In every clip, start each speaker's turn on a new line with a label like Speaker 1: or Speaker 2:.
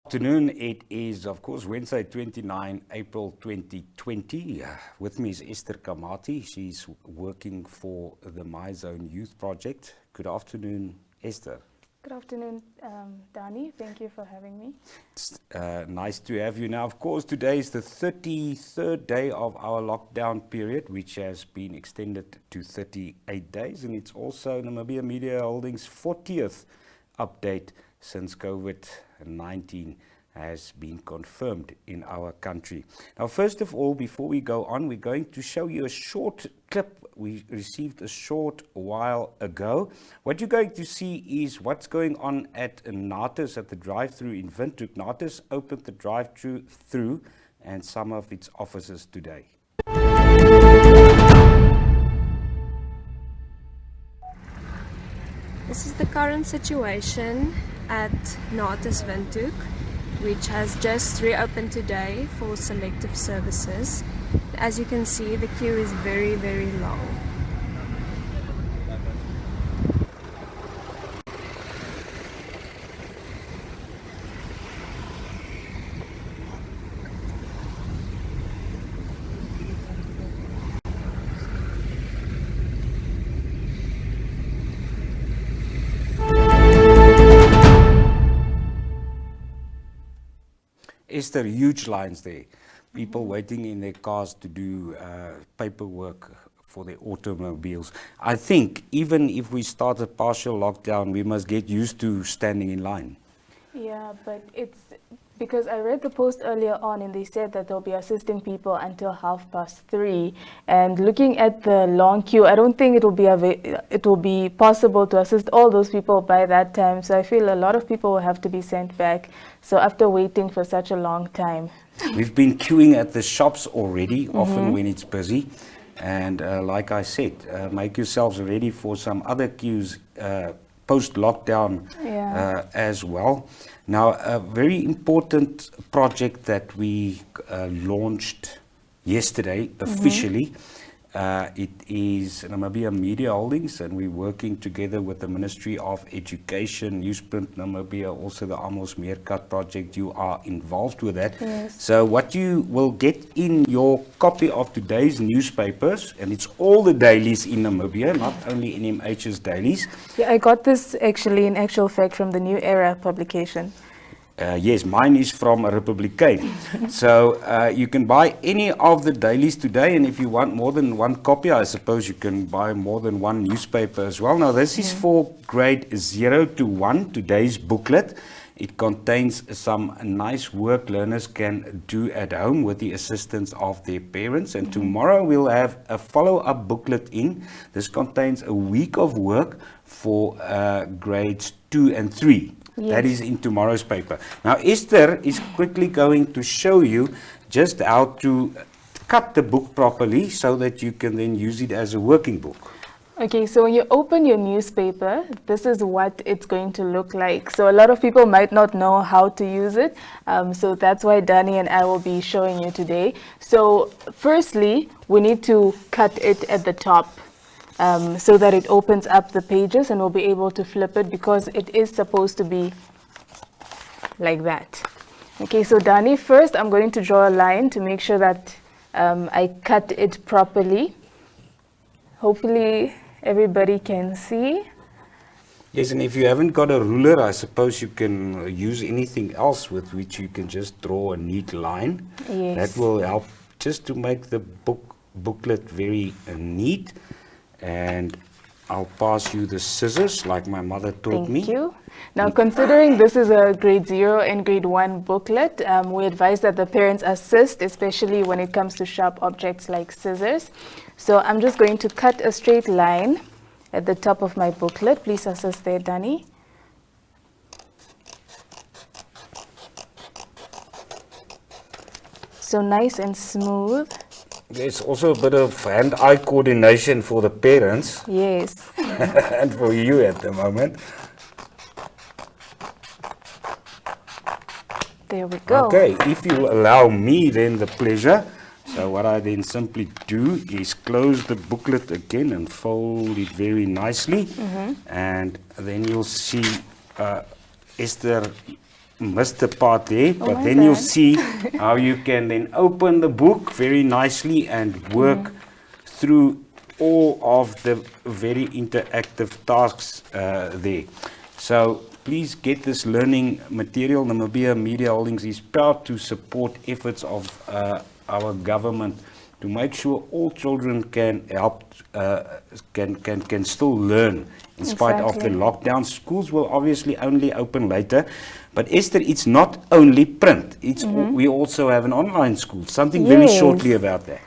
Speaker 1: Afternoon. It is, of course, Wednesday, 29 April 2020. With me is Esther Kamati. She's working for the My Zone Youth Project. Good afternoon, Esther.
Speaker 2: Good afternoon, Dani. Thank you for having me.
Speaker 1: It's nice to have you. Now, of course, today is the 33rd day of our lockdown period, which has been extended to 38 days. And it's also Namibia Media Holdings' 40th update since COVID-19 has been confirmed in our country. Now, first of all, before we go on, we're going to show you a short clip we received a short while ago. What you're going to see is what's going on at Natas at the drive-through in Windhoek. Natas opened the drive-through and some of its offices today.
Speaker 3: This is the current situation at Natas Windhoek, which has just reopened today for selective services. As you can see, the queue is very, very long.
Speaker 1: Esther, huge lines there. People waiting in their cars to do paperwork for their automobiles. I think even if we start a partial lockdown, we must get used to standing in line.
Speaker 2: Yeah, but it's because I read the post earlier on and they said that they'll be assisting people until 3:30. And looking at the long queue, I don't think it will be possible to assist all those people by that time. So I feel a lot of people will have to be sent back. So after waiting for such a long time.
Speaker 1: We've been queuing at the shops already, often when it's busy. And like I said, make yourselves ready for some other queues post-lockdown as well. Now, a very important project that we launched yesterday officially, it is Namibia Media Holdings, and we're working together with the Ministry of Education, Newsprint Namibia, also the Amos Meerkat project. You are involved with that.
Speaker 2: Yes.
Speaker 1: So what you will get in your copy of today's newspapers, and it's all the dailies in Namibia, not only NMH's dailies.
Speaker 2: Yeah, I got this actually in actual fact from the New Era publication.
Speaker 1: Yes, mine is from a Republican. So you can buy any of the dailies today, and if you want more than one copy, I suppose you can buy more than one newspaper as well. Now, this is for grade 0 to 1, today's booklet. It contains some nice work learners can do at home with the assistance of their parents. And tomorrow we'll have a follow-up booklet in. This contains a week of work for grades 2 and 3. Yes. That is in tomorrow's paper. Now, Esther is quickly going to show you just how to cut the book properly so that you can then use it as a working book.
Speaker 2: Okay, so when you open your newspaper, this is what it's going to look like. So a lot of people might not know how to use it. So that's why Dani and I will be showing you today. So firstly, we need to cut it at the top. So that it opens up the pages and we'll be able to flip it because it is supposed to be like that. Okay, so Dani, first I'm going to draw a line to make sure that I cut it properly. Hopefully everybody can see.
Speaker 1: Yes, and if you haven't got a ruler, I suppose you can use anything else with which you can just draw a neat line.
Speaker 2: Yes.
Speaker 1: That will help just to make the booklet very neat. And I'll pass you the scissors like my mother taught me.
Speaker 2: Thank you. Now, considering this is a grade 0 and grade 1 booklet, we advise that the parents assist, especially when it comes to sharp objects like scissors. So I'm just going to cut a straight line at the top of my booklet. Please assist there, Dani. So nice and smooth.
Speaker 1: There's also a bit of hand-eye coordination for the parents.
Speaker 2: Yes.
Speaker 1: And for you at the moment.
Speaker 2: There we go.
Speaker 1: Okay, if you allow me then the pleasure. So what I then simply do is close the booklet again and fold it very nicely. And then you'll see Esther missed the part there, but
Speaker 2: my
Speaker 1: then you'll
Speaker 2: bad.
Speaker 1: see how you can then open the book very nicely and work through all of the very interactive tasks there. So please get this learning material. Namibia Media Holdings is proud to support efforts of our government to make sure all children can help, can still learn in spite of the
Speaker 2: Exactly.
Speaker 1: lockdown. Schools will obviously only open later, but Esther, it's not only print. It's we also have an online school. Something very
Speaker 2: Yes.
Speaker 1: shortly about that.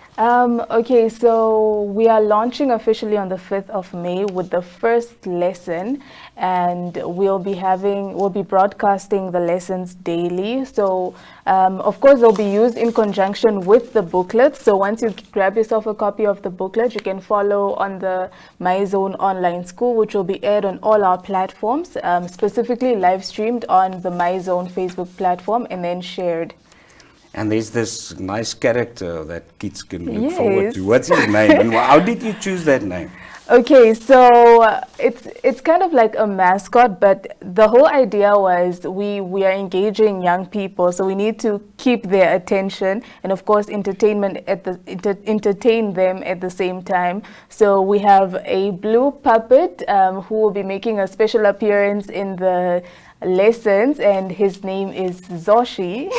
Speaker 2: Okay, so we are launching officially on the 5th of May with the first lesson, and we'll be broadcasting the lessons daily. So, of course, they'll be used in conjunction with the booklet. So once you grab yourself a copy of the booklet, you can follow on the MyZone online school, which will be aired on all our platforms, specifically live streamed on the MyZone Facebook platform and then shared.
Speaker 1: And there's this nice character that kids can look forward
Speaker 2: Yes.
Speaker 1: to. What's his name? And how did you choose that name?
Speaker 2: Okay, so it's kind of like a mascot, but the whole idea was we are engaging young people, so we need to keep their attention and of course entertain them at the same time. So we have a blue puppet who will be making a special appearance in the lessons, and his name is Zoshi.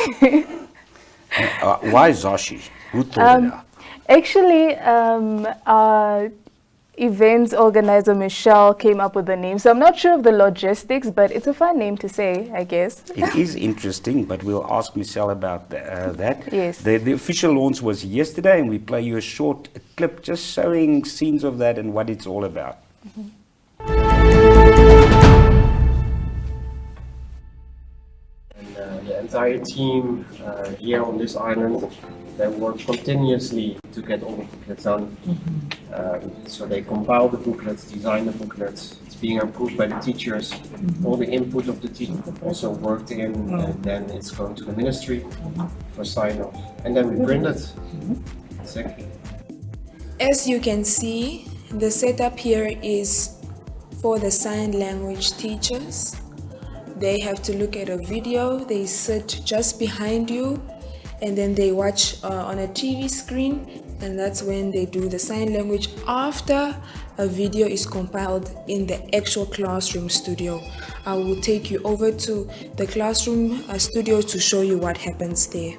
Speaker 1: Why Zoshi? Who thought it out?
Speaker 2: Actually, our events organizer Michelle came up with the name, so I'm not sure of the logistics, but it's a fun name to say, I guess.
Speaker 1: It is interesting, but we'll ask Michelle about that.
Speaker 2: Yes.
Speaker 1: The official launch was yesterday, and we play you a short clip just showing scenes of that and what it's all about.
Speaker 4: The entire team here on this island, they work continuously to get all the booklets done. So they compile the booklets, design the booklets, it's being approved by the teachers, all the input of the team also worked in, and then it's going to the ministry for sign-off, and then we print it. Exactly.
Speaker 5: As you can see, the setup here is for the sign language teachers. They have to look at a video, they sit just behind you, and then they watch on a TV screen, and that's when they do the sign language after a video is compiled in the actual classroom studio. I will take you over to the classroom studio to show you what happens there.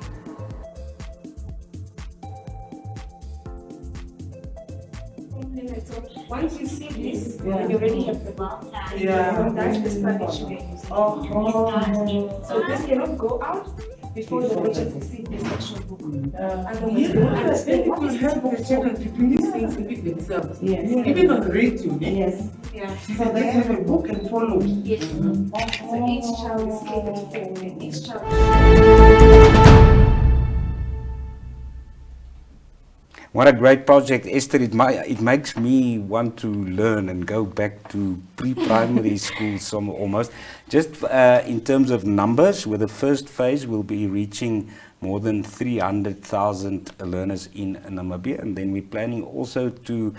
Speaker 6: Once you see this, you already have the mark. That's the Spanish way. So this cannot go out before the teachers receive the section book. Otherwise, they won't understand what is
Speaker 7: help the children to do these things with themselves. Yes. Even on the radio.
Speaker 6: Yes. Yeah.
Speaker 7: So they have a book and follow.
Speaker 6: Yes. So each child is catered for, and each child.
Speaker 1: What a great project, Esther. It makes me want to learn and go back to pre-primary school almost. Just in terms of numbers, with the first phase, we'll be reaching more than 300,000 learners in Namibia. And then we're planning also to,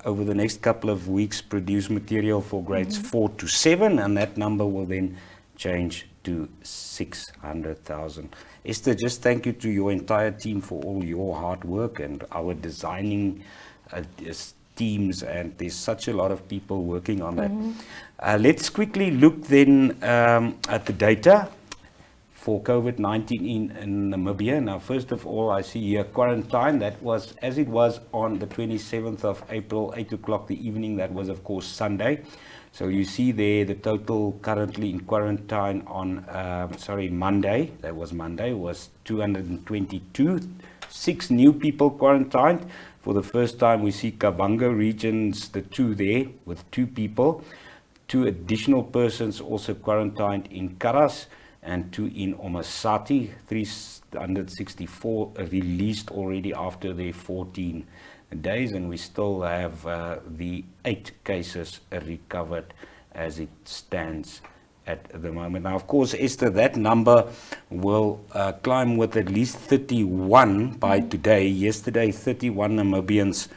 Speaker 1: over the next couple of weeks, produce material for grades 4 to 7. And that number will then change to 600,000. Esther, just thank you to your entire team for all your hard work and our designing teams, and there's such a lot of people working on that. Let's quickly look then at the data for COVID-19 in Namibia. Now, first of all, I see here quarantine. That was as it was on the 27th of April, 8 o'clock the evening. That was, of course, Sunday. So you see there the total currently in quarantine on, Monday, that was Monday, was 222. 6 new people quarantined. For the first time we see Kavango regions, the 2 there with 2 people. 2 additional persons also quarantined in Karas and 2 in Omasati. 364 released already after their 14 days, and we still have the 8 cases recovered as it stands at the moment. Now, of course, Esther, that number will climb with at least 31 by today. Yesterday, 31 Namibians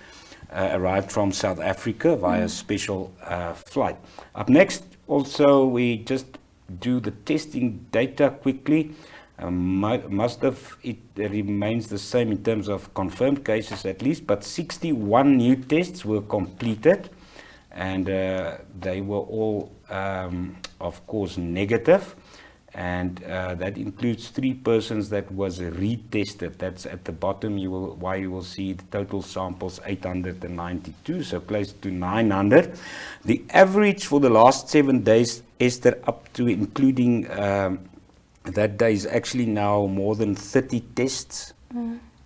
Speaker 1: arrived from South Africa via special flight. Up next, also, we just do the testing data quickly. Most of it remains the same in terms of confirmed cases at least, but 61 new tests were completed, and they were all, of course, negative. And that includes 3 persons that was retested. That's at the bottom. You will see the total samples 892, so close to 900. The average for the last 7 days, Esther, up to including that day, is actually now more than 30 tests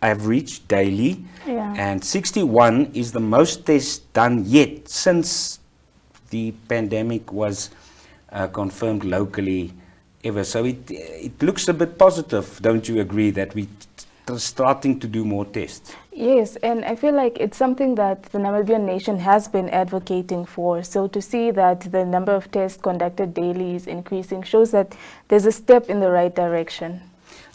Speaker 1: average daily.
Speaker 2: Yeah.
Speaker 1: And 61 is the most tests done yet since the pandemic was confirmed locally ever. So it looks a bit positive, don't you agree, that we're starting to do more tests?
Speaker 2: Yes, and I feel like it's something that the Namibian nation has been advocating for. So to see that the number of tests conducted daily is increasing shows that there's a step in the right direction.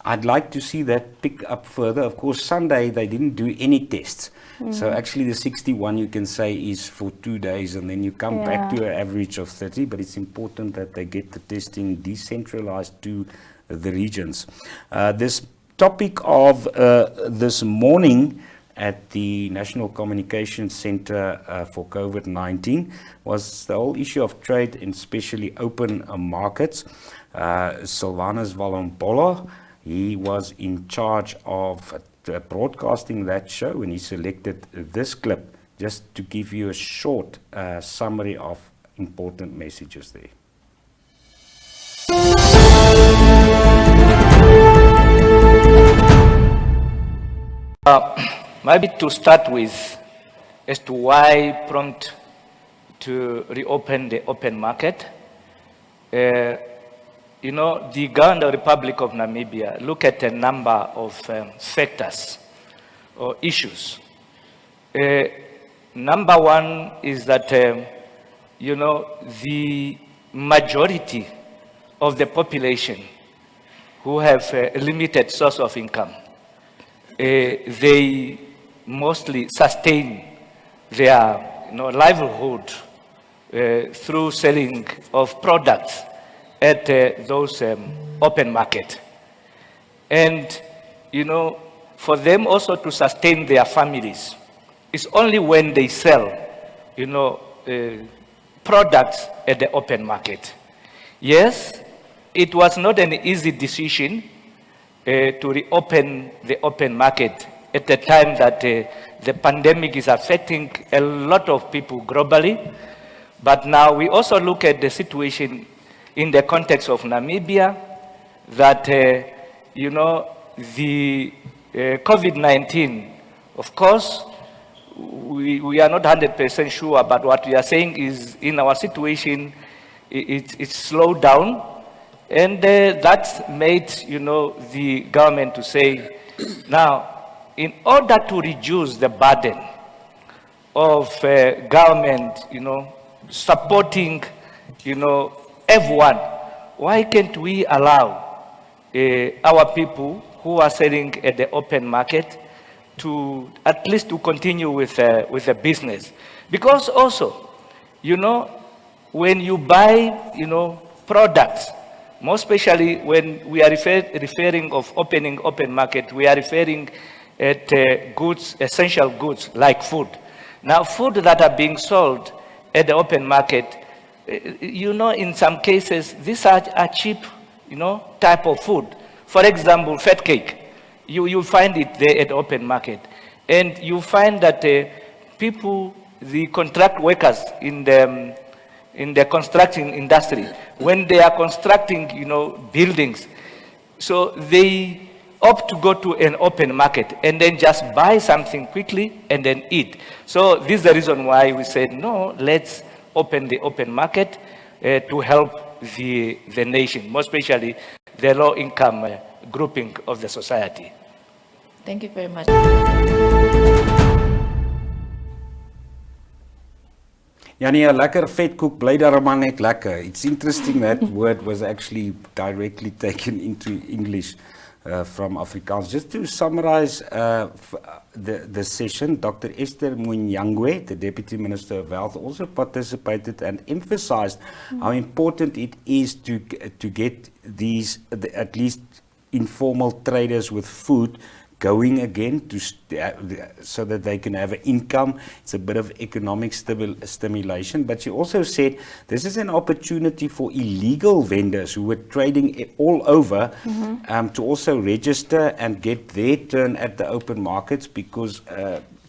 Speaker 1: I'd like to see that pick up further. Of course, Sunday they didn't do any tests. So actually the 61 you can say is for 2 days, and then you come back to an average of 30, but it's important that they get the testing decentralized to the regions. This topic of this morning at the National Communication Center for COVID-19 was the whole issue of trade, and especially open markets. Silvanus Valombola, he was in charge of broadcasting that show, and he selected this clip just to give you a short summary of important messages there.
Speaker 8: Maybe to start with, as to why prompt to reopen the open market. You know, the government of the Republic of Namibia look at a number of factors or issues. Number one is that, you know, the majority of the population who have a limited source of income, they mostly sustain their, you know, livelihood through selling of products at those open market. And, you know, for them also to sustain their families, it's only when they sell, you know, products at the open market. Yes, it was not an easy decision to reopen the open market at the time that the pandemic is affecting a lot of people globally. But now we also look at the situation in the context of Namibia, that, you know, the COVID-19, of course, we are not 100% sure, but what we are saying is in our situation, it's slowed down. And that's made, you know, the government to say, now, in order to reduce the burden of government, you know, supporting, you know, everyone, why can't we allow our people who are selling at the open market to at least to continue with the business? Because also, you know, when you buy, you know, products, more especially when we are referring of opening open market, we are referring at goods, essential goods like food. Now, food that are being sold at the open market, you know, in some cases, these are cheap, you know, type of food. For example, fat cake. You find it there at the open market. And you find that people, the contract workers in the construction industry, when they are constructing, you know, buildings, so they opt to go to an open market and then just buy something quickly and then eat. So this is the reason why we said, no, let's open the open market to help the nation, more especially the low-income grouping of the society.
Speaker 9: Thank you very much.
Speaker 1: Ja nee, 'n lekker vetkoek bly daar maar net lekker. It's interesting that word was actually directly taken into English from Afrikaans. Just to summarize the session, Dr. Esther Munyangwe, the Deputy Minister of Health, also participated and emphasized how important it is to get these, at least informal traders with food, going again so that they can have an income. It's a bit of economic stimulation. But she also said this is an opportunity for illegal vendors who were trading all over to also register and get their turn at the open markets, because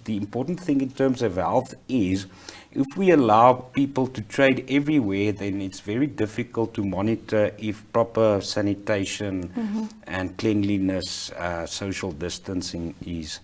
Speaker 1: the important thing in terms of health is if we allow people to trade everywhere, then it's very difficult to monitor if proper sanitation and cleanliness, social distancing is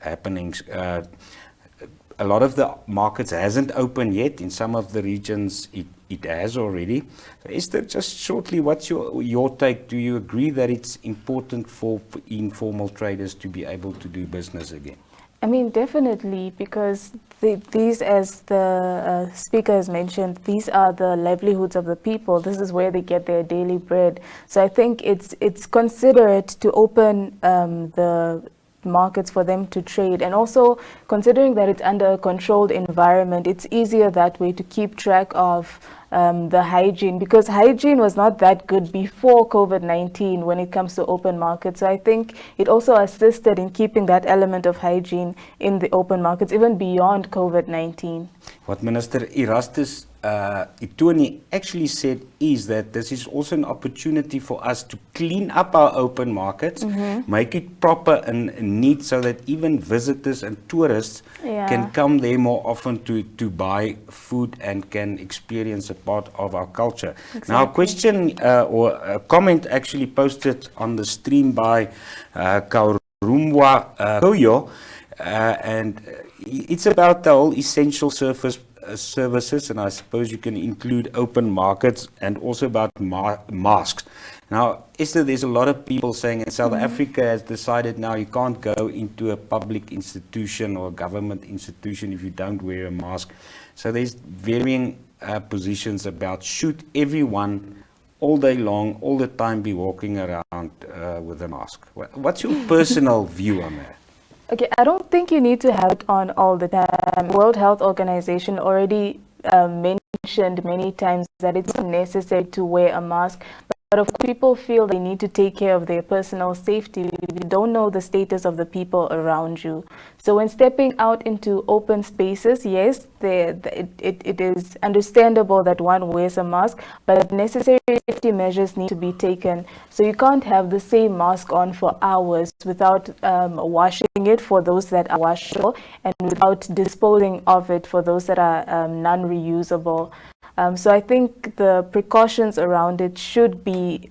Speaker 1: happening. A lot of the markets hasn't opened yet. In some of the regions, it has already. So Esther, just shortly, what's your take? Do you agree that it's important for informal traders to be able to do business again?
Speaker 2: I mean, definitely, because these, as the speaker has mentioned, these are the livelihoods of the people. This is where they get their daily bread. So I think it's considerate to open the markets for them to trade, and also considering that it's under a controlled environment, it's easier that way to keep track of the hygiene, because hygiene was not that good before COVID-19 when it comes to open markets. So I think it also assisted in keeping that element of hygiene in the open markets even beyond COVID-19.
Speaker 1: What Minister Erastus Itoni actually said is that this is also an opportunity for us to clean up our open markets, make it proper and neat, so that even visitors and tourists can come there more often to buy food and can experience a part of our culture.
Speaker 2: Exactly.
Speaker 1: Now, a question or a comment actually posted on the stream by Kaurumwa Koyo, and it's about the whole essential services, and I suppose you can include open markets, and also about masks. Now, Esther, there's a lot of people saying that South Africa has decided now you can't go into a public institution or a government institution if you don't wear a mask. So there's varying positions about should everyone all day long, all the time be walking around with a mask. What's your personal view on that?
Speaker 2: Okay, I don't think you need to have it on all the time. World Health Organization already mentioned many times that it's necessary to wear a mask. But if people feel they need to take care of their personal safety, you don't know the status of the people around you. So when stepping out into open spaces, yes, it is understandable that one wears a mask, but necessary safety measures need to be taken. So you can't have the same mask on for hours without washing it for those that are washable, and without disposing of it for those that are non-reusable. So I think the precautions around it should be,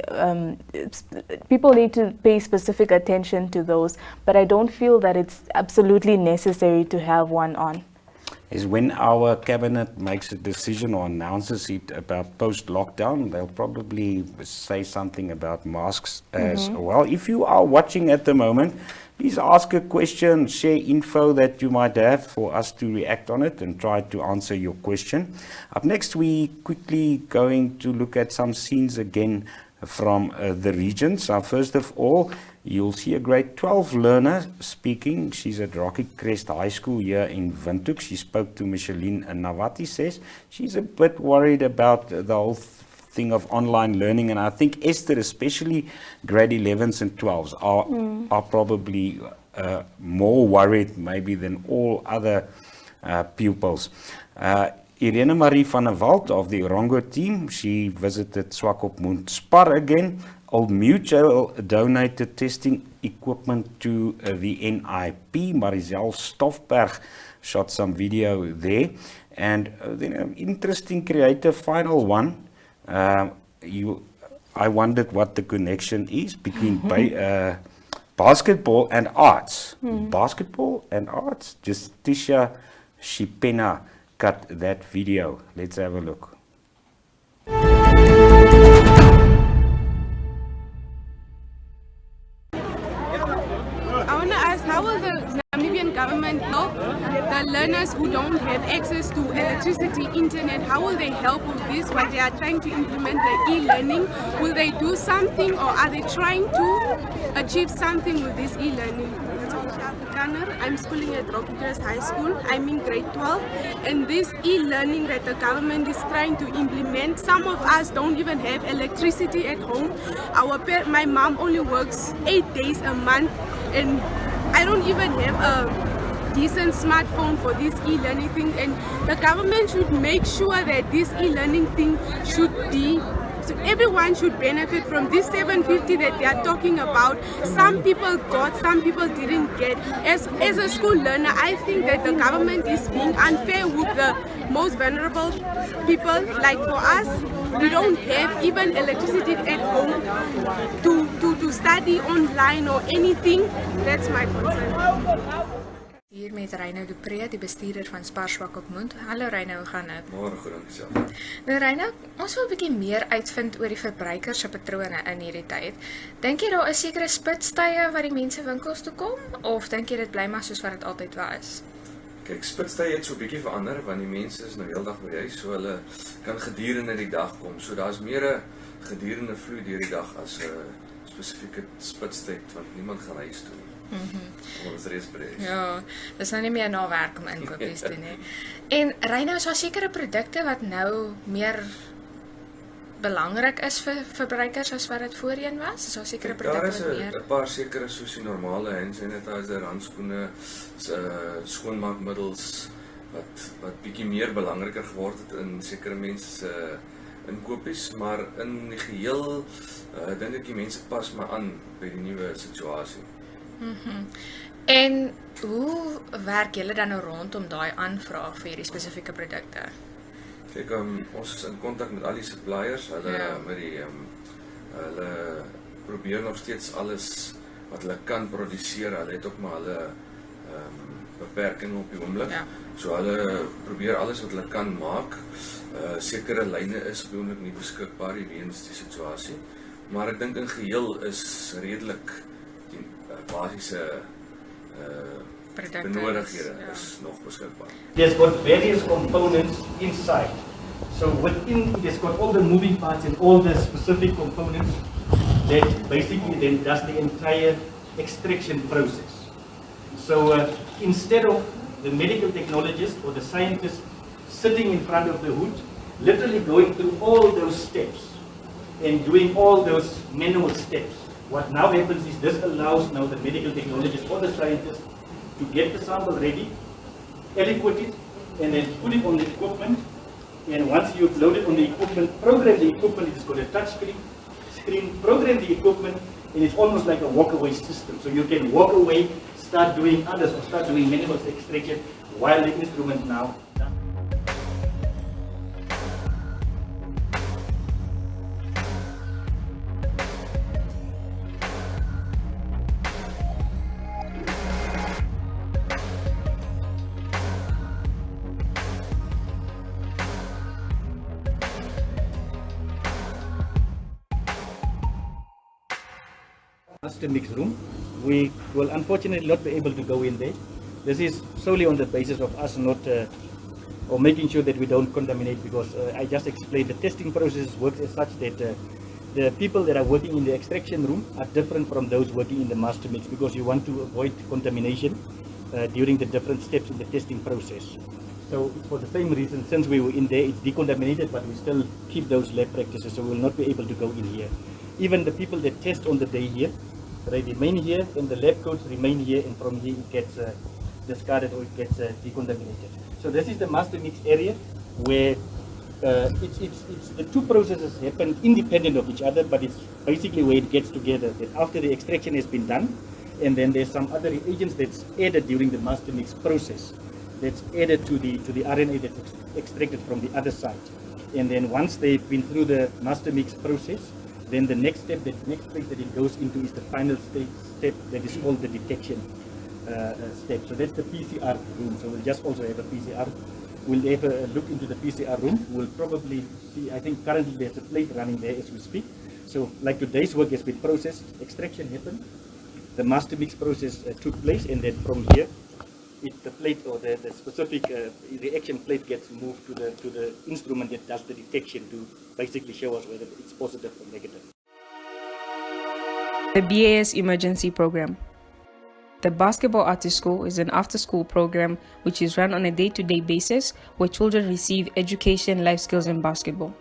Speaker 2: people need to pay specific attention to those, but I don't feel that it's absolutely necessary to have one on.
Speaker 1: Is when our cabinet makes a decision or announces it about post-lockdown, they'll probably say something about masks as well. If you are watching at the moment, please ask a question, share info that you might have for us to react on it and try to answer your question. Up next, we quickly going to look at some scenes again from the region. So first of all, you'll see a grade 12 learner speaking. She's at Rocky Crest High School here in Windhoek. She spoke to Micheline Nawati, says she's a bit worried about the whole thing of online learning, and I think Esther, especially grade 11s and 12s, are probably more worried maybe than all other pupils. Irene Marie van der Walt of the Orongo team, she visited Swakopmund Spar again. Old Mutual donated testing equipment to the NIP. Marizel Stoffberg shot some video there. And then an interesting creative final one. I wondered what the connection is between basketball and arts. Basketball and arts. Justicia Shipena cut that video. Let's have a look.
Speaker 10: I want to ask, how will the Namibian government government help the learners who don't have access to electricity, internet? How will they help with this when they are trying to implement the e-learning? Will they do something, or are they trying to achieve something with this e-learning? I'm schooling at Rocky Crest High School. I'm in grade 12, and this e-learning that the government is trying to implement, some of us don't even have electricity at home. My mom only works 8 days a month, and I don't even have a decent smartphone for this e-learning thing. And the government should make sure that this e-learning thing should be, so everyone should benefit from this 750 that they are talking about. Some people got, some people didn't get. As a school learner, I think that the government is being unfair with the most vulnerable people. Like for us, we don't have even electricity at home to study online or anything. That's my concern.
Speaker 11: Hier met Reino Dupree, die bestuurder van Sparswak op Mond. Hallo Reino, hoe gaan dit?
Speaker 12: Môre goed, dankie.
Speaker 11: Nou Reino, ons wil 'n bietjie meer uitvind oor die verbruikers se patrone in hierdie tyd. Dink jy daar is sekere spitstye wat die mense winkels toe kom, of dink jy dit bly maar soos wat dit altyd was?
Speaker 12: Kyk, spitstye het so 'n bietjie verander want die mense is nou heeldag by die huis, so hulle kan gedurende die dag kom. So daar's meer 'n gedurende vloei deur die dag as 'n spesifieke spitstyd want niemand gaan huis toe. Ons reis by die huis.
Speaker 11: Ja, dis nou nie meer na werk om inkopies te doen nie. En Reino, is daar sekere produkte wat nou meer belangrik is vir verbruikers as wat dit voorheen was? Is daar sekere produkte wat meer?
Speaker 12: Daar is 'n paar sekere soos die normale hand sanitizer, handskoene, skoonmaakmiddels wat bietjie meer belangriker geword het in sekere mense se inkopies, maar in die geheel dink ek die mense pas maar aan by die nuwe situasie.
Speaker 11: En hoe werk julle dan nou rondom daai aanvraag vir hierdie spesifieke produkte?
Speaker 12: Kyk, ons is in kontak met al die suppliers, hulle probeer nog steeds alles wat hulle kan produseer. Hulle het ook maar hulle beperking op die oomblik. So hulle probeer alles wat hulle kan maak. Sekere lyne is op die oomblik nie beskikbaar weens die situasie, maar ek dink in geheel is redelik die basiese benodighede is nog beskikbaar.
Speaker 13: There's got various components inside. So within, there's got all the moving parts and all the specific components that basically then does the entire extraction process. So instead of the medical technologist or the scientist sitting in front of the hood, literally going through all those steps and doing all those manual steps, what now happens is this allows now the medical technologist or the scientist to get the sample ready, aliquot it, and then put it on the equipment. And once you've loaded on the equipment, program the equipment. It's got a touch screen, program the equipment, and it's almost like a walk-away system. So you can walk away, start doing others, or start doing manual extraction while the instrument now. Master mix room. We will unfortunately not be able to go in there. This is solely on the basis of us not or making sure that we don't contaminate, because I just explained the testing process works as such that the people that are working in the extraction room are different from those working in the master mix, because you want to avoid contamination during the different steps in the testing process. So for the same reason, since we were in there, it's decontaminated, but we still keep those lab practices, so we will not be able to go in here. Even the people that test on the day here, they remain here, and the lab coats remain here, and from here it gets discarded or it gets decontaminated. So this is the master mix area where the two processes happen independent of each other, but it's basically where it gets together. That after the extraction has been done, and then there's some other reagents that's added during the master mix process, that's added to the RNA that's extracted from the other side. And then once they've been through the master mix process, then the next step, the next phase that it goes into is the final step that is called the detection step. So that's the PCR room. So we'll just also have a PCR. We'll have a look into the PCR room. We'll probably see, I think currently there's a plate running there as we speak. So like today's work has been processed, extraction happened, the master mix process took place, and then from here the plate or the specific reaction plate gets moved to the instrument that does the detection to basically show us whether it's positive or negative.
Speaker 14: The BAS Emergency Program. The Basketball Artist School is an after-school program which is run on a day-to-day basis where children receive education, life skills and basketball.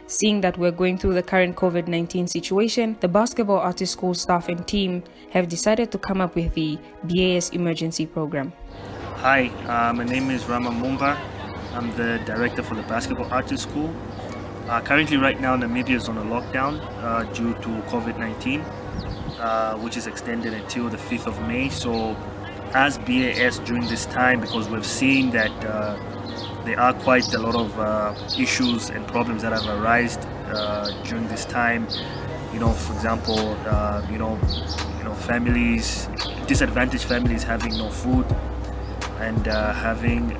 Speaker 14: Seeing that we're going through the current COVID-19 situation, the Basketball Artist School staff and team have decided to come up with the BAS Emergency Program.
Speaker 15: Hi, my name is Rama Mumba. I'm the director for the Basketball Artist School. Currently right now Namibia is on a lockdown due to COVID-19. Which is extended until the 5th of May. So as BAS during this time, because we've seen that there are quite a lot of issues and problems that have arisen during this time. For example, families, disadvantaged families having no food and having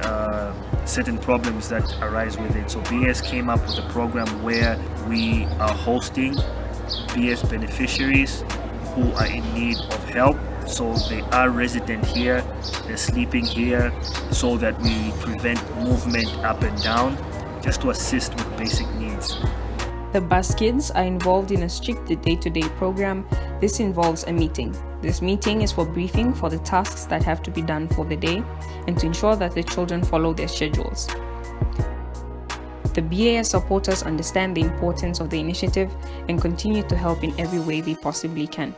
Speaker 15: certain problems that arise with it. So BAS came up with a program where we are hosting BAS beneficiaries who are in need of help. So they are resident here, they're sleeping here, so that we prevent movement up and down, just to assist with basic needs.
Speaker 14: The bus kids are involved in a strict day-to-day program. This involves a meeting. This meeting is for briefing for the tasks that have to be done for the day and to ensure that the children follow their schedules. The BAS supporters understand the importance of the initiative and continue to help in every way they possibly can.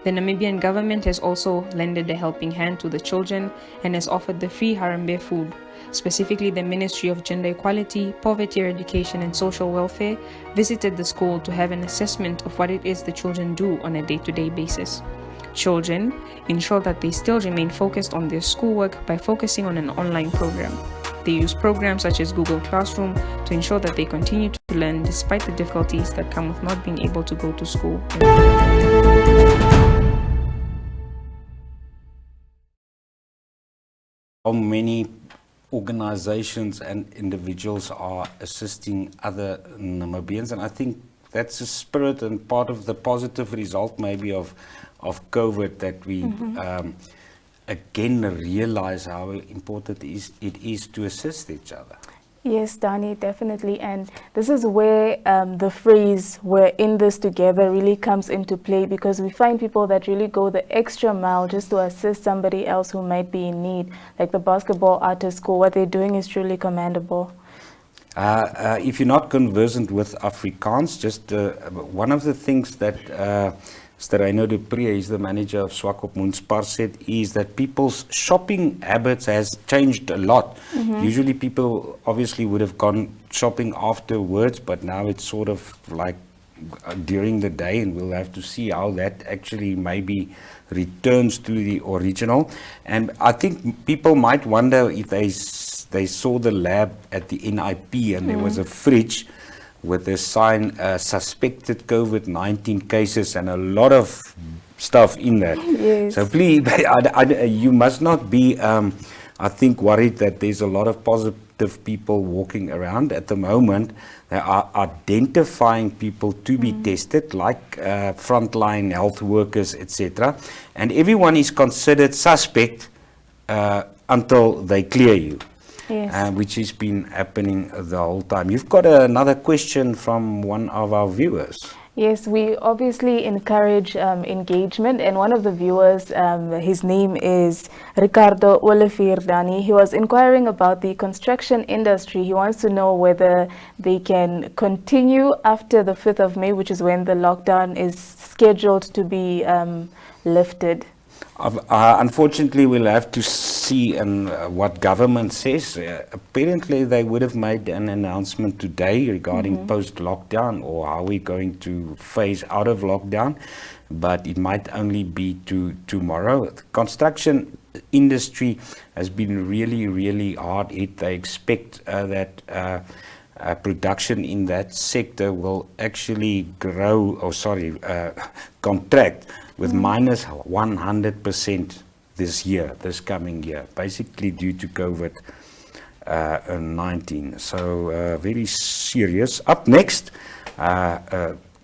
Speaker 14: The Namibian government has also lended a helping hand to the children and has offered the free Harambee food. Specifically, the Ministry of Gender Equality, Poverty Eradication and Social Welfare visited the school to have an assessment of what it is the children do on a day-to-day basis. Children ensure that they still remain focused on their schoolwork by focusing on an online program. They use programs such as Google Classroom to ensure that they continue to learn despite the difficulties that come with not being able to go to school.
Speaker 1: How many organizations and individuals are assisting other Namibians, and I think that's the spirit and part of the positive result maybe of COVID, that we again realize how important it is to assist each other.
Speaker 2: Yes, Dani, definitely. And this is where the phrase "we're in this together" really comes into play, because we find people that really go the extra mile just to assist somebody else who might be in need. Like the Basketball Artist School, what they're doing is truly commendable.
Speaker 1: If you're not conversant with Afrikaans, just one of the things that Sterino de Pre, is the manager of Swakop Moonspar, said is that people's shopping habits has changed a lot. Usually people obviously would have gone shopping afterwards, but now it's sort of like during the day, and we'll have to see how that actually maybe returns to the original. And I think people might wonder if they saw the lab at the NIP and there was a fridge with a sign, suspected COVID-19 cases, and a lot of stuff in that.
Speaker 2: Yes.
Speaker 1: So please, you must not be, I think, worried that there's a lot of positive people walking around. At the moment, they are identifying people to be tested, like frontline health workers, etc. And everyone is considered suspect until they clear you.
Speaker 2: Yes.
Speaker 1: Which has been happening the whole time. You've got another question from one of our viewers.
Speaker 2: Yes, we obviously encourage engagement, and one of the viewers, his name is Ricardo Olivier Dani. He was inquiring about the construction industry. He wants to know whether they can continue after the 5th of May, which is when the lockdown is scheduled to be lifted.
Speaker 1: Unfortunately, we'll have to see what government says. Apparently, they would have made an announcement today regarding post-lockdown, or how we're going to phase out of lockdown, but it might only be tomorrow. The construction industry has been really, really hard hit. They expect that production in that sector will actually contract with minus 100% this coming year, basically due to COVID-19. So very serious. Up next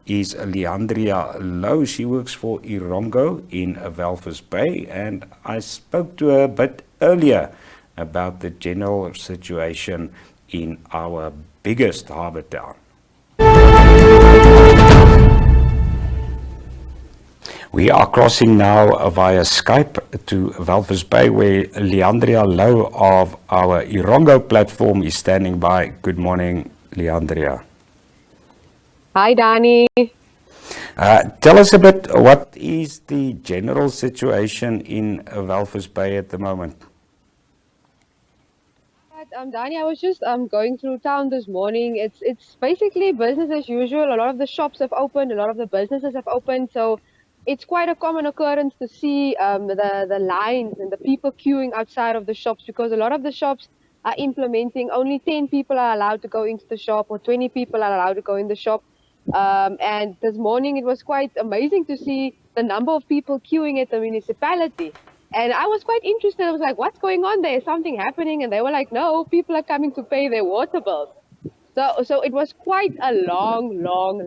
Speaker 1: is Leandrea Louw. She works for Irongo in Walvis Bay, and I spoke to her a bit earlier about the general situation in our biggest harbour town. We are crossing now via Skype to Walvis Bay, where Leandrea Louw of our Irongo platform is standing by. Good morning, Leandrea.
Speaker 16: Hi, Danny.
Speaker 1: Tell us a bit, what is the general situation in Walvis Bay at the moment?
Speaker 16: Danny, I was just going through town this morning. It's basically business as usual. A lot of the shops have opened, a lot of the businesses have opened, so it's quite a common occurrence to see the lines and the people queuing outside of the shops, because a lot of the shops are implementing only 10 people are allowed to go into the shop, or 20 people are allowed to go in the shop. And this morning it was quite amazing to see the number of people queuing at the municipality. And I was quite interested. I was like, what's going on there? Is something happening? And they were like, no, people are coming to pay their water bills. So it was quite a long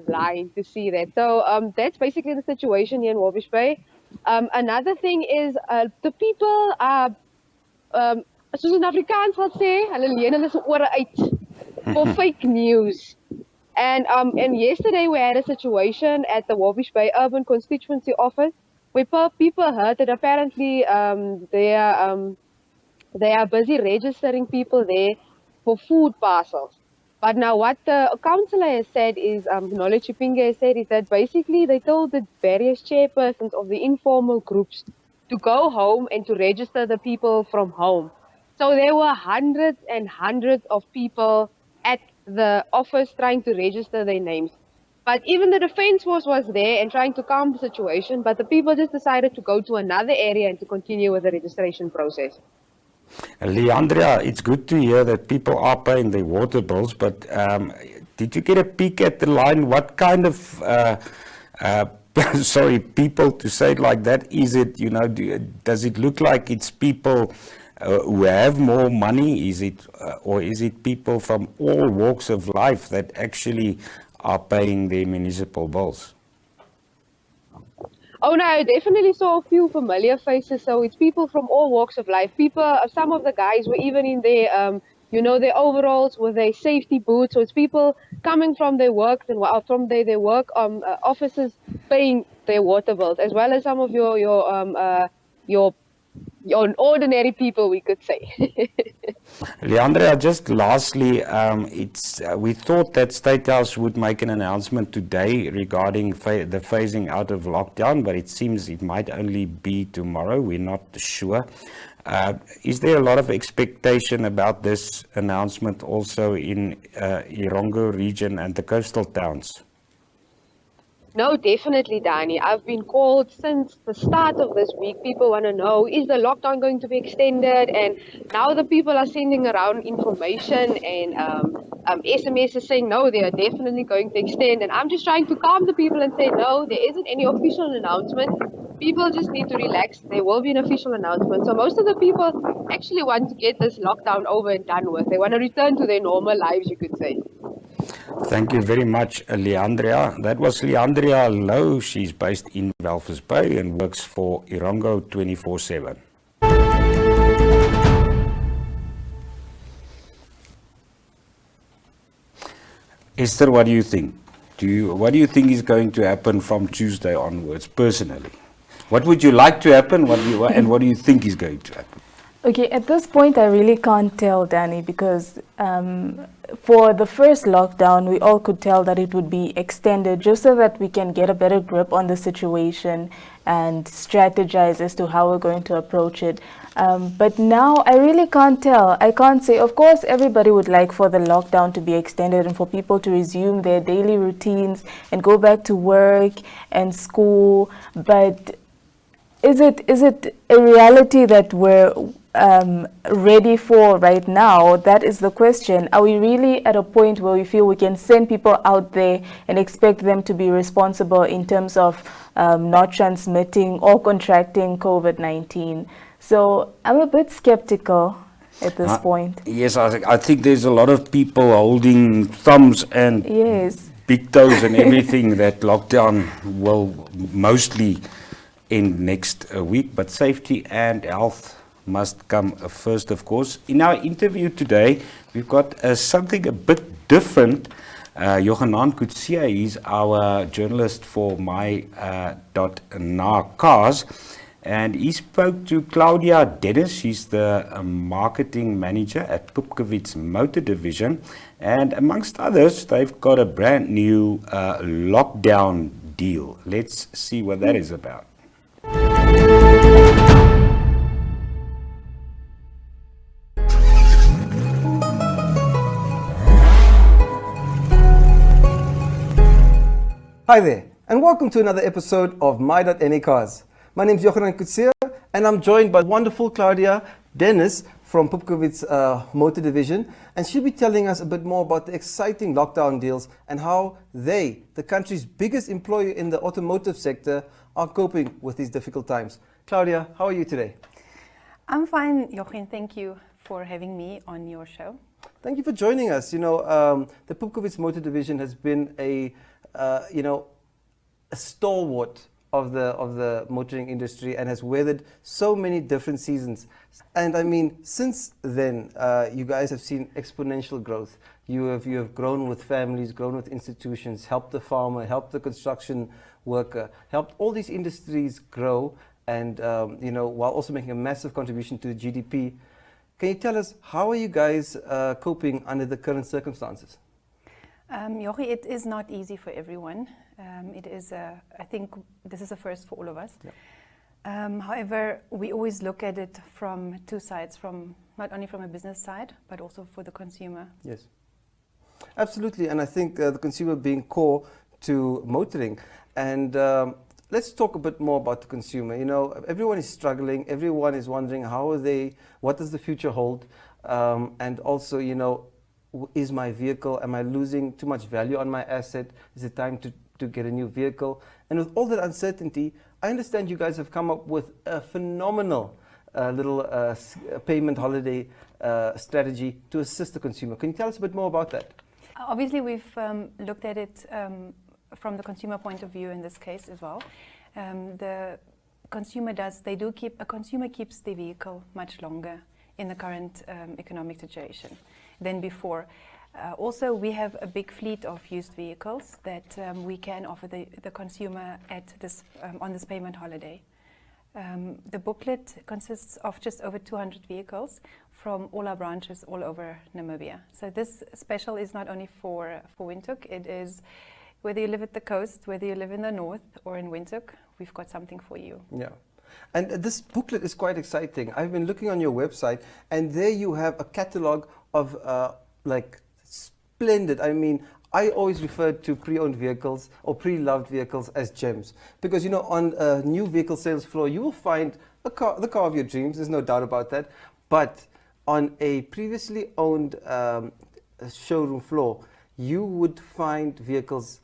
Speaker 16: line to see that. So that's basically the situation here in Walvis Bay. Another thing is the people are, soos in Afrikaans sal sê, hulle leen hulle se ore uit for fake news. And yesterday we had a situation at the Walvis Bay Urban Constituency Office where people heard that apparently they are busy registering people there for food parcels. But now what the councillor has said is, Knowledge Chipinge has said, is that basically they told the various chairpersons of the informal groups to go home and to register the people from home. So there were hundreds and hundreds of people at the office trying to register their names. But even the defense force was there and trying to calm the situation, but the people just decided to go to another area and to continue with the registration process.
Speaker 1: Leandrea, it's good to hear that people are paying their water bills, but did you get a peek at the line? What kind of, sorry, people, to say it like that, is it, does it look like it's people who have more money? Is it, or is it people from all walks of life that actually are paying their municipal bills?
Speaker 16: Oh no, I definitely saw a few familiar faces. So it's people from all walks of life. People, some of the guys were even in their, their overalls with their safety boots. So it's people coming from their work and from their work offices paying their water bills, as well as some of your ordinary people, we could say.
Speaker 1: Leandrea, just lastly, we thought that State House would make an announcement today regarding the phasing out of lockdown, but it seems it might only be tomorrow. We're not sure. Is there a lot of expectation about this announcement also in Irongo region and the coastal towns?
Speaker 16: No, definitely, Danny. I've been called since the start of this week. People want to know, is the lockdown going to be extended? And now the people are sending around information and SMS saying, no, they are definitely going to extend. And I'm just trying to calm the people and say, no, there isn't any official announcement. People just need to relax. There will be an official announcement. So most of the people actually want to get this lockdown over and done with. They want to return to their normal lives, you could say.
Speaker 1: Thank you very much, Leandrea. That was Leandrea Louw. She's based in Walvis Bay and works for Irongo 24/7. Esther, what do you think? What do you think is going to happen from Tuesday onwards, personally? What would you like to happen, and what do you think is going to happen?
Speaker 2: Okay, at this point, I really can't tell, Danny, because for the first lockdown, we all could tell that it would be extended just so that we can get a better grip on the situation and strategize as to how we're going to approach it. But now I really can't tell. I can't say, of course, everybody would like for the lockdown to be extended and for people to resume their daily routines and go back to work and school. But is it a reality that we're ready for right now? That is the question. Are we really at a point where we feel we can send people out there and expect them to be responsible in terms of not transmitting or contracting COVID-19? So I'm a bit skeptical at this point.
Speaker 1: Yes, I think there's a lot of people holding thumbs and big toes and everything that lockdown will mostly end next week, but safety and health must come first, of course. In our interview today, we've got something a bit different. Johanan Kutsia, he's our journalist for My.na Cars, and he spoke to Claudia Dennis. She's the marketing manager at Pupkewitz Motor Division, and amongst others, they've got a brand new lockdown deal. Let's see what that is about.
Speaker 17: Hi there, and welcome to another episode of My.na Cars. My name is Johanan Kutsia, and I'm joined by wonderful Claudia Dennis from Pupkewitz Motor Division, and she'll be telling us a bit more about the exciting lockdown deals and how they, the country's biggest employer in the automotive sector, are coping with these difficult times. Claudia, how are you today?
Speaker 18: I'm fine, Jochen. Thank you for having me on your show.
Speaker 17: Thank you for joining us. You know, the Pupkewitz Motor Division has been a stalwart of the motoring industry and has weathered so many different seasons. And I mean, since then, you guys have seen exponential growth. You have grown with families, grown with institutions, helped the farmer, helped the construction worker, helped all these industries grow, and while also making a massive contribution to the GDP. Can you tell us, how are you guys coping under the current circumstances?
Speaker 18: Jochi, it is not easy for everyone. It is, I think this is a first for all of us.
Speaker 17: Yeah.
Speaker 18: However, we always look at it from two sides, from not only from a business side, but also for the consumer.
Speaker 17: Yes, absolutely. And I think the consumer being core to motoring. And let's talk a bit more about the consumer. You know, everyone is struggling. Everyone is wondering what does the future hold? And also, you know, is my vehicle, am I losing too much value on my asset? Is it time to get a new vehicle? And with all that uncertainty, I understand you guys have come up with a phenomenal little payment holiday strategy to assist the consumer. Can you tell us a bit more about that?
Speaker 18: Obviously, we've looked at it from the consumer point of view in this case as well. The consumer consumer keeps the vehicle much longer in the current economic situation than before. Also, we have a big fleet of used vehicles that we can offer the consumer at this on this payment holiday. The booklet consists of just over 200 vehicles from all our branches all over Namibia. So this special is not only for Windhoek, it is whether you live at the coast, whether you live in the north or in Windhoek, we've got something for you.
Speaker 17: Yeah. And this booklet is quite exciting. I've been looking on your website, and there you have a catalog of like splendid. I mean, I always refer to pre-owned vehicles or pre-loved vehicles as gems, because you know, on a new vehicle sales floor, you will find the car of your dreams. There's no doubt about that. But on a previously owned showroom floor, you would find vehicles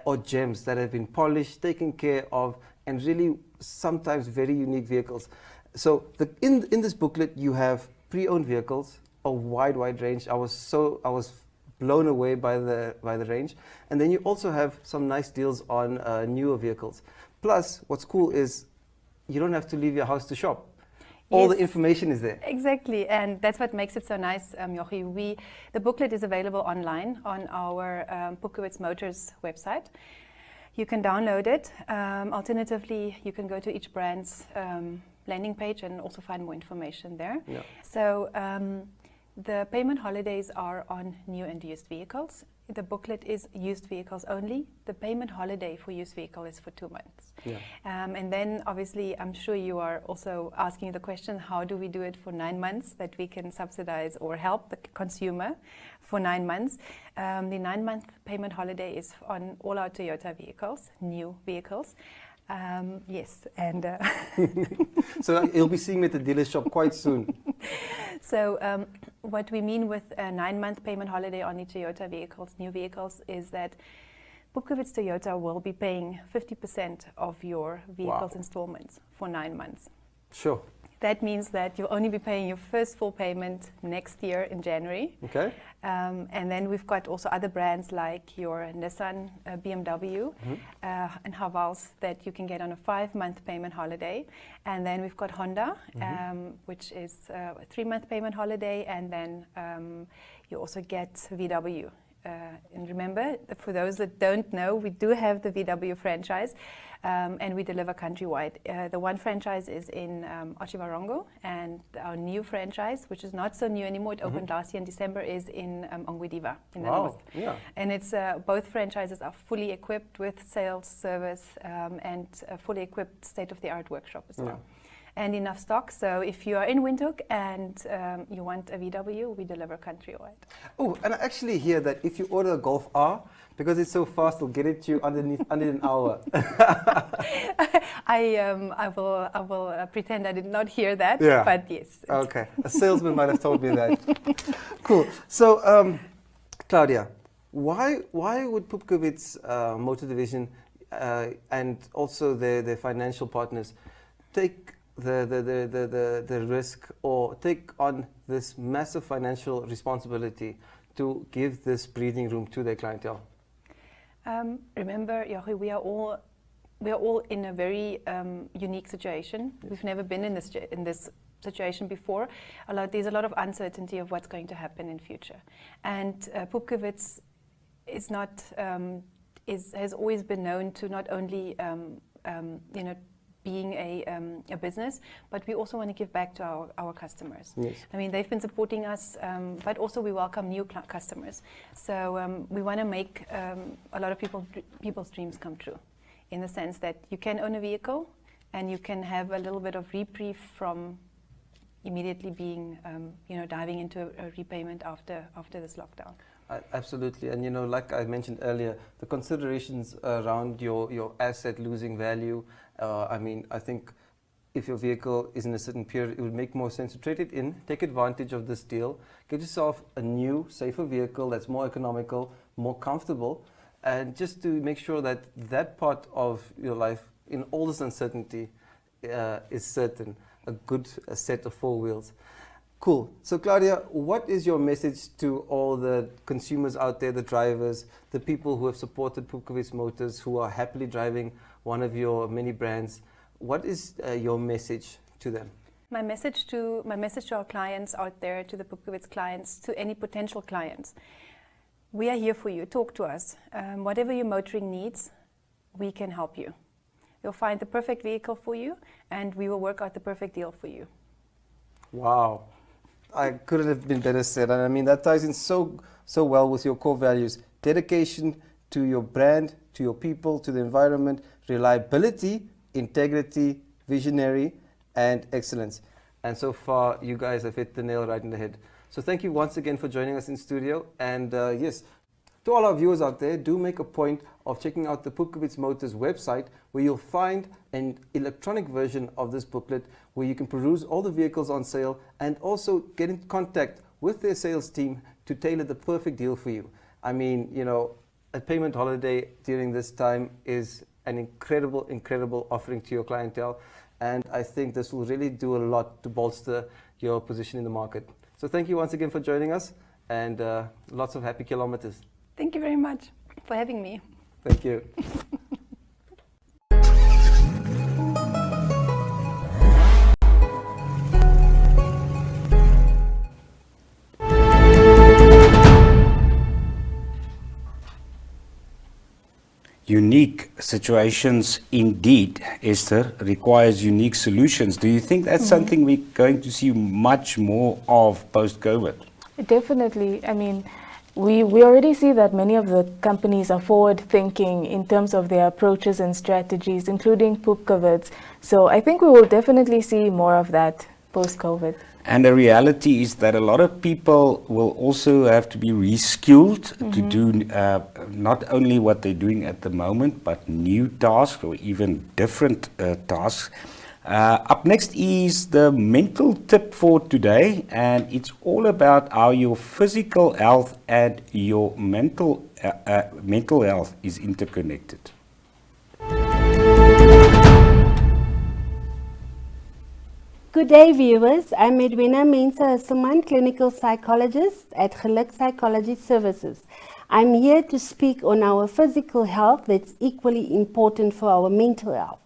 Speaker 17: or gems that have been polished, taken care of, and really sometimes very unique vehicles. So in this booklet, you have pre-owned vehicles, a wide range. I was blown away by the range. And then you also have some nice deals on newer vehicles. Plus, what's cool is you don't have to leave your house to shop. All the information is there.
Speaker 18: Exactly, and that's what makes it so nice, Jochi. The booklet is available online on our Pupkewitz Motors website. You can download it. Alternatively, you can go to each brand's landing page and also find more information there.
Speaker 17: Yeah.
Speaker 18: So the payment holidays are on new and used vehicles. The booklet is used vehicles only. The payment holiday for used vehicle is for 2 months.
Speaker 17: Yeah.
Speaker 18: And then obviously, I'm sure you are also asking the question, how do we do it for 9 months, that we can subsidize or help the consumer for 9 months? The 9-month payment holiday is on all our Toyota vehicles, new vehicles. Yes, and
Speaker 17: so you'll be seeing me at the dealer shop quite soon.
Speaker 18: So what we mean with a 9-month payment holiday on the Toyota vehicles, new vehicles, is that Pupkewitz Toyota will be paying 50% of your vehicle's installments for 9 months.
Speaker 17: Sure.
Speaker 18: That means that you'll only be paying your first full payment next year in January.
Speaker 17: Okay.
Speaker 18: And then we've got also other brands like your Nissan, BMW, and Havals that you can get on a 5-month payment holiday. And then we've got Honda, which is a 3-month payment holiday. And then you also get VW. And remember, for those that don't know, we do have the VW franchise, and we deliver countrywide. The one franchise is in Otjiwarongo, and our new franchise, which is not so new anymore, it opened last year in December, is in Ongwediva in the north.
Speaker 17: Yeah.
Speaker 18: And it's both franchises are fully equipped with sales, service, and a fully equipped state-of-the-art workshop as well. And enough stock, so if you are in Windhoek and you want a VW, we deliver countrywide.
Speaker 17: Oh, and I actually hear that if you order a Golf R, because it's so fast, it'll get it to you under an hour.
Speaker 18: I will pretend I did not hear that,
Speaker 17: Yeah.
Speaker 18: but yes.
Speaker 17: Okay, a salesman might have told me that. Cool. So, Claudia, why would Pupkewitz Motor Division and also their financial partners take the risk or take on this massive financial responsibility to give this breathing room to their clientele?
Speaker 18: Remember, Jochi, we are all in a very unique situation. We've never been in this situation before. There's a lot of uncertainty of what's going to happen in future, and Pupkewitz is not has always been known to not only being a business, but we also want to give back to our customers.
Speaker 17: Yes.
Speaker 18: I mean, they've been supporting us, but also we welcome new customers. So we want to make a lot of people's dreams come true, in the sense that you can own a vehicle and you can have a little bit of reprieve from immediately being, diving into a repayment after this lockdown.
Speaker 17: Absolutely, and like I mentioned earlier, the considerations around your asset losing value. I think if your vehicle is in a certain period, it would make more sense to trade it in, take advantage of this deal, get yourself a new, safer vehicle that's more economical, more comfortable, and just to make sure that that part of your life, in all this uncertainty, is certain. A good set of 4 wheels. Cool. So Claudia, what is your message to all the consumers out there, the drivers, the people who have supported Pupkewitz Motors, who are happily driving one of your many brands? What is your message to them?
Speaker 18: My message to our clients out there, to the Pupkewitz clients, to any potential clients, we are here for you. Talk to us. Whatever your motoring needs, we can help you. We'll find the perfect vehicle for you, and we will work out the perfect deal for you.
Speaker 17: Wow. I couldn't have been better said. And I mean, that ties in so well with your core values. Dedication to your brand, to your people, to the environment, reliability, integrity, visionary, and excellence. And so far, you guys have hit the nail right in the head. So thank you once again for joining us in studio. And yes, to all our viewers out there, do make a point of checking out the Pupkewitz Motors website, where you'll find an electronic version of this booklet where you can peruse all the vehicles on sale and also get in contact with their sales team to tailor the perfect deal for you. I mean, a payment holiday during this time is an incredible offering to your clientele, and I think this will really do a lot to bolster your position in the market. So thank you once again for joining us, and lots of happy kilometers.
Speaker 18: Thank you very much for having me.
Speaker 17: Thank you.
Speaker 1: Unique situations indeed, Esther, requires unique solutions. Do you think that's something we're going to see much more of post-COVID?
Speaker 2: Definitely. I mean, we already see that many of the companies are forward-thinking in terms of their approaches and strategies, including Pupkewitz. So I think we will definitely see more of that post-COVID.
Speaker 1: And the reality is that a lot of people will also have to be reskilled to do not only what they're doing at the moment, but new tasks or even different tasks. Up next is the mental tip for today, and it's all about how your physical health and your mental health is interconnected.
Speaker 19: Good day, viewers. I'm Edwina Mensah-Hasselman, clinical psychologist at Geluk Psychology Services. I'm here to speak on our physical health that's equally important for our mental health.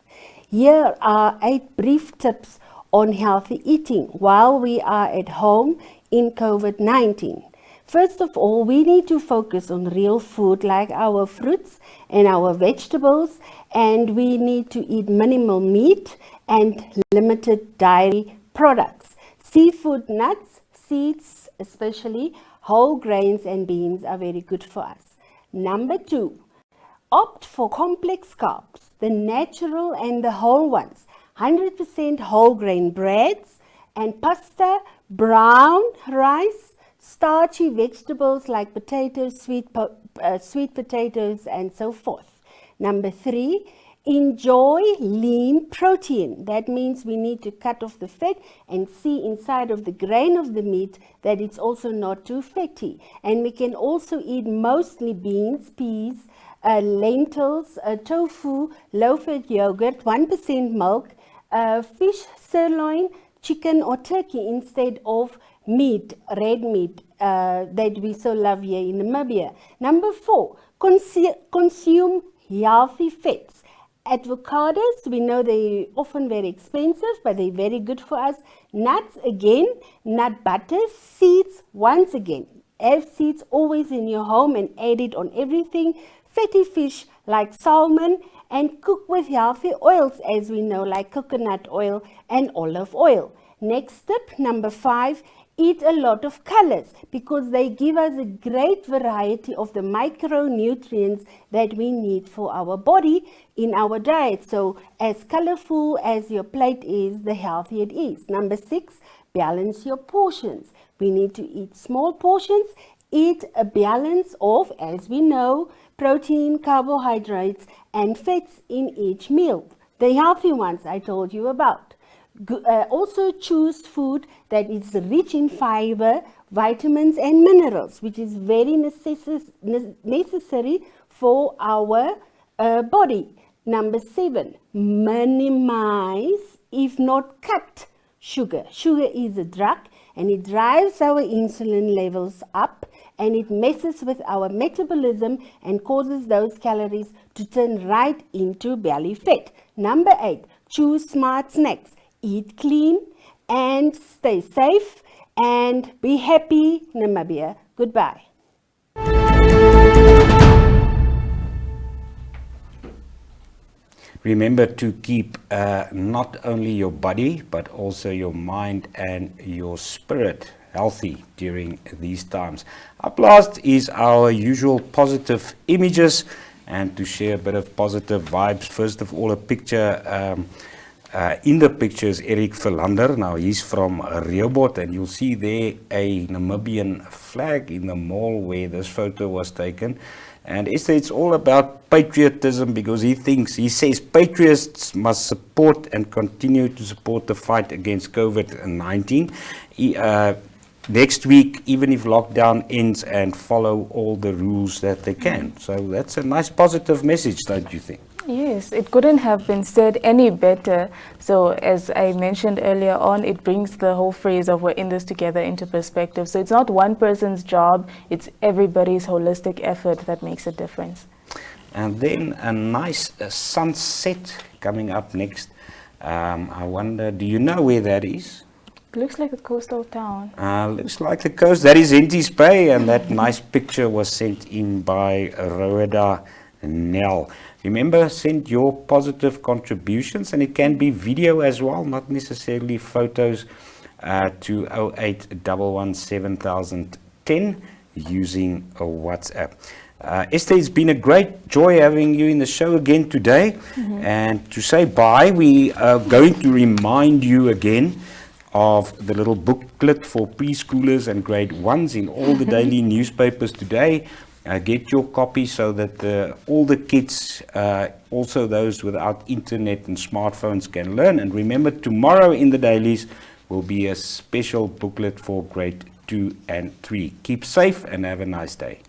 Speaker 19: Here are 8 brief tips on healthy eating while we are at home in COVID-19. First of all, we need to focus on real food like our fruits and our vegetables, and we need to eat minimal meat and limited dairy products. Seafood, nuts, seeds, especially whole grains and beans are very good for us. Number 2, opt for complex carbs, the natural and the whole ones. 100% whole grain breads and pasta, brown rice, starchy vegetables like potatoes, sweet potatoes, and so forth. Number 3, enjoy lean protein. That means we need to cut off the fat and see inside of the grain of the meat that it's also not too fatty. And we can also eat mostly beans, peas, lentils, tofu, low-fat yogurt, 1% milk, fish, sirloin, chicken or turkey instead of meat, red meat that we so love here in Namibia. Number 4, consume healthy fats. Avocados, we know they're often very expensive, but they're very good for us. Nuts, again, nut butters, seeds, once again. Have seeds always in your home and add it on everything. Fatty fish like salmon, and cook with healthy oils, as we know, like coconut oil and olive oil. Next tip, number 5, eat a lot of colors because they give us a great variety of the micronutrients that we need for our body in our diet. So as colorful as your plate is, the healthier it is. Number 6, balance your portions. We need to eat small portions. Eat a balance of, as we know, protein, carbohydrates, and fats in each meal. The healthy ones I told you about. Also choose food that is rich in fiber, vitamins and minerals, which is very necessary for our body. Number 7, minimize, if not cut, sugar. Sugar is a drug and it drives our insulin levels up and it messes with our metabolism and causes those calories to turn right into belly fat. Number 8, choose smart snacks. Eat clean and stay safe and be happy, Namibia. Goodbye.
Speaker 1: Remember to keep not only your body but also your mind and your spirit healthy during these times. Up last is our usual positive images, and to share a bit of positive vibes. First of all, a picture. In the picture is Eric Verlander. Now he's from Rehoboth, and you'll see there a Namibian flag in the mall where this photo was taken. And it's all about patriotism, because he says patriots must support and continue to support the fight against COVID-19. Next week, even if lockdown ends, and follow all the rules that they can. So that's a nice positive message, don't you think?
Speaker 2: Yes, it couldn't have been said any better. So as I mentioned earlier on, it brings the whole phrase of we're in this together into perspective. So it's not one person's job, it's everybody's holistic effort that makes a difference.
Speaker 1: And then a nice sunset coming up next. I wonder, do you know where that is?
Speaker 2: Looks like a coastal town.
Speaker 1: Looks like the coast. That is Walvis Bay, and that nice picture was sent in by Rhoda Nell. Remember, send your positive contributions, and it can be video as well, not necessarily photos, to 08117010 using a WhatsApp. Esther, it's been a great joy having you in the show again today. And to say bye, we are going to remind you again of the little booklet for preschoolers and grade 1s in all the daily newspapers today. Get your copy so that all the kids, also those without internet and smartphones, can learn. And remember, tomorrow in the dailies will be a special booklet for grade 2 and 3. Keep safe and have a nice day.